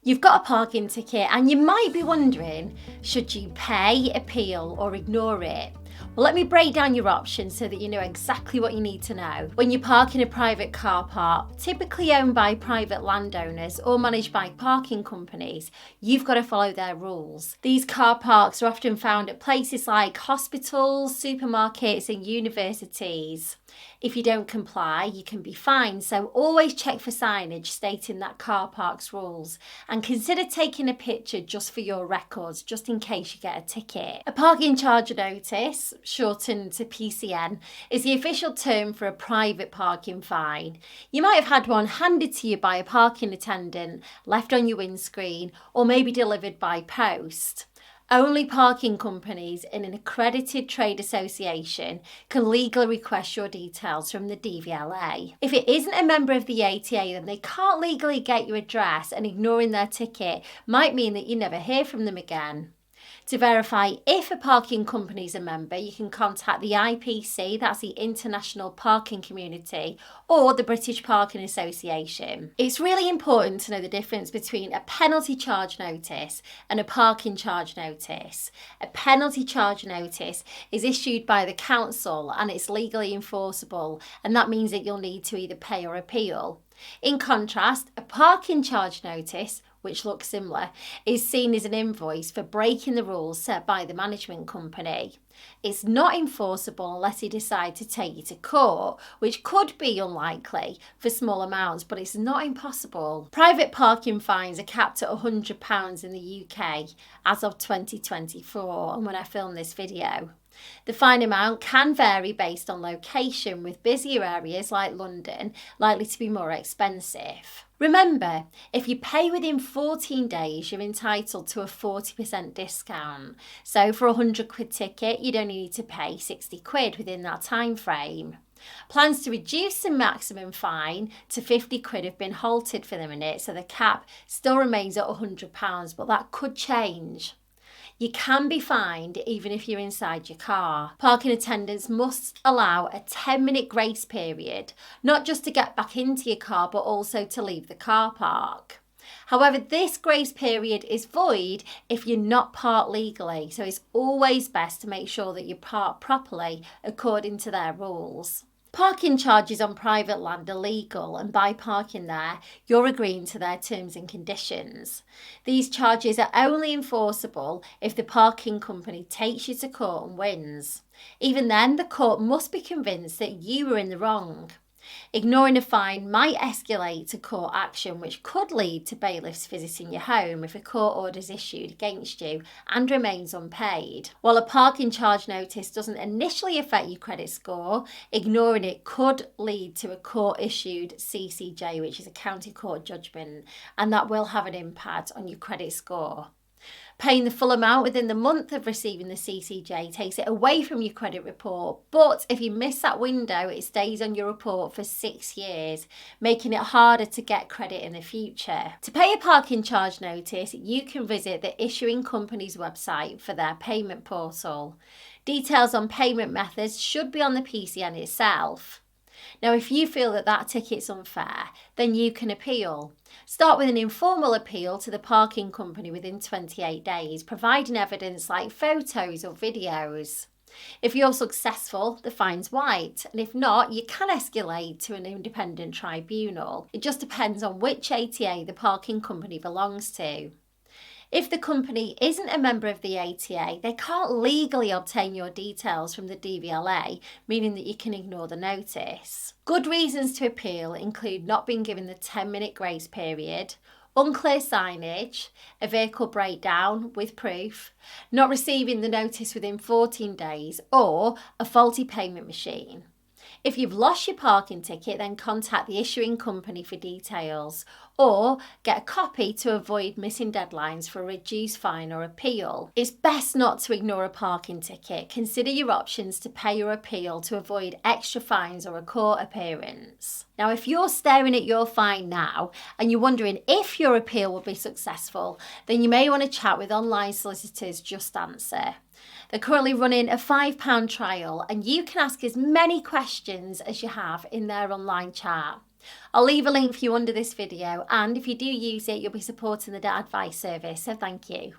You've got a parking ticket and you might be wondering, should you pay, appeal or ignore it? Well, let me break down your options so that you know exactly what you need to know. When you park in a private car park, typically owned by private landowners or managed by parking companies, you've got to follow their rules. These car parks are often found at places like hospitals, supermarkets and universities. If you don't comply, you can be fined, so always check for signage stating that car park's rules and consider taking a picture just for your records, just in case you get a ticket. A parking charge notice, shortened to PCN, is the official term for a private parking fine. You might have had one handed to you by a parking attendant, left on your windscreen, or maybe delivered by post. Only parking companies in an accredited trade association can legally request your details from the DVLA. If it isn't a member of the ATA, then they can't legally get your address, and ignoring their ticket might mean that you never hear from them again. To verify if a parking company is a member, you can contact the IPC, that's the International Parking Community, or the British Parking Association. It's really important to know the difference between a penalty charge notice and a parking charge notice. A penalty charge notice is issued by the council and it's legally enforceable, and that means that you'll need to either pay or appeal. In contrast, a parking charge notice, which looks similar, is seen as an invoice for breaking the rules set by the management company. It's not enforceable unless they decide to take you to court, which could be unlikely for small amounts, but it's not impossible. Private parking fines are capped at £100 in the UK as of 2024, and when I filmed this video. The fine amount can vary based on location, with busier areas like London likely to be more expensive. Remember, if you pay within 14 days, you're entitled to a 40% discount. So for a £100 ticket, you'd only need to pay £60 within that time frame. Plans to reduce the maximum fine to £50 have been halted for the minute, so the cap still remains at £100, but that could change. You can be fined even if you're inside your car. Parking attendants must allow a 10-minute grace period, not just to get back into your car, but also to leave the car park. However, this grace period is void if you're not parked legally, so it's always best to make sure that you park properly according to their rules. Parking charges on private land are legal, and by parking there, you're agreeing to their terms and conditions. These charges are only enforceable if the parking company takes you to court and wins. Even then, the court must be convinced that you were in the wrong. Ignoring a fine might escalate to court action, which could lead to bailiffs visiting your home if a court order is issued against you and remains unpaid. While a parking charge notice doesn't initially affect your credit score, ignoring it could lead to a court-issued CCJ, which is a county court judgment, and that will have an impact on your credit score. Paying the full amount within the month of receiving the CCJ takes it away from your credit report, but if you miss that window, it stays on your report for 6 years, making it harder to get credit in the future. To pay a parking charge notice, you can visit the issuing company's website for their payment portal. Details on payment methods should be on the PCN itself. Now, if you feel that that ticket's unfair, then you can appeal. Start with an informal appeal to the parking company within 28 days, providing evidence like photos or videos. If you're successful, the fine's white, and if not, you can escalate to an independent tribunal. It just depends on which ATA the parking company belongs to. If the company isn't a member of the ATA, they can't legally obtain your details from the DVLA, meaning that you can ignore the notice. Good reasons to appeal include not being given the 10-minute grace period, unclear signage, a vehicle breakdown with proof, not receiving the notice within 14 days, or a faulty payment machine. If you've lost your parking ticket, then contact the issuing company for details, or get a copy to avoid missing deadlines for a reduced fine or appeal. It's best not to ignore a parking ticket. Consider your options to pay or appeal to avoid extra fines or a court appearance. Now, if you're staring at your fine now and you're wondering if your appeal will be successful, then you may want to chat with online solicitors JustAnswer. They're currently running a £5 trial, and you can ask as many questions as you have in their online chat. I'll leave a link for you under this video, and if you do use it, you'll be supporting the Debt Advice Service, so thank you.